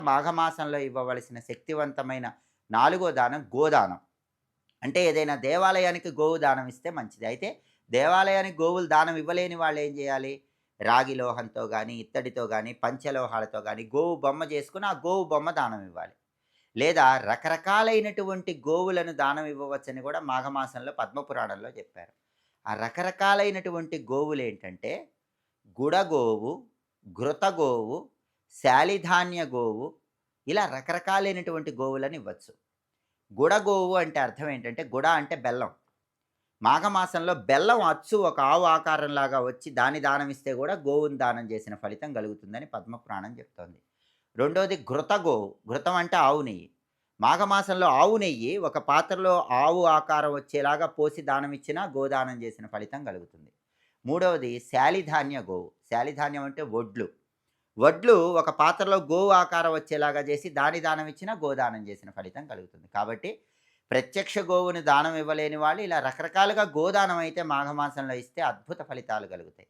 మాఘమాసంలో ఇవ్వవలసిన శక్తివంతమైన నాలుగో దానం గోదానం. అంటే ఏదైనా దేవాలయానికి గోవు దానం ఇస్తే మంచిది. అయితే దేవాలయానికి గోవులు దానం ఇవ్వలేని వాళ్ళు ఏం చేయాలి? రాగి లోహంతో గానీ, ఇత్తడితో గానీ, పంచలోహాలతో గానీ గోవు బొమ్మ చేసుకొని ఆ గోవు బొమ్మ దానం ఇవ్వాలి. లేదా రకరకాలైనటువంటి గోవులను దానం ఇవ్వవచ్చని కూడా మాఘమాసంలో పద్మపురాణంలో చెప్పారు. ఆ రకరకాలైనటువంటి గోవులేంటంటే గుడగోవు, ఘృతగోవు, శాలిధాన్య గోవు ఇలా రకరకాలైనటువంటి గోవులను ఇవ్వచ్చు. గుడగోవు అంటే అర్థం ఏంటంటే గుడ అంటే బెల్లం. మాఘమాసంలో బెల్లం అచ్చు ఒక ఆవు ఆకారంలాగా వచ్చి దాని దానం ఇస్తే కూడా గోవుని దానం చేసిన ఫలితం కలుగుతుందని పద్మపురాణం చెప్తోంది. రెండోది ఘృతగోవు. ఘృతం అంటే ఆవు నెయ్యి. మాఘమాసంలో ఆవు నెయ్యి ఒక పాత్రలో ఆవు ఆకారం వచ్చేలాగా పోసి దానం ఇచ్చినా గోదానం చేసిన ఫలితం కలుగుతుంది. మూడవది శాలిధాన్య గోవు. శాలిధాన్యం అంటే వడ్లు. వడ్లు ఒక పాత్రలో గోవు ఆకారం వచ్చేలాగా చేసి దాని దానం ఇచ్చినా గోదానం చేసిన ఫలితం కలుగుతుంది. కాబట్టి ప్రత్యక్ష గోవుని దానం ఇవ్వలేని వాళ్ళు ఇలా రకరకాలుగా గోదానం అయితే మాఘమాసంలో ఇస్తే అద్భుత ఫలితాలు కలుగుతాయి.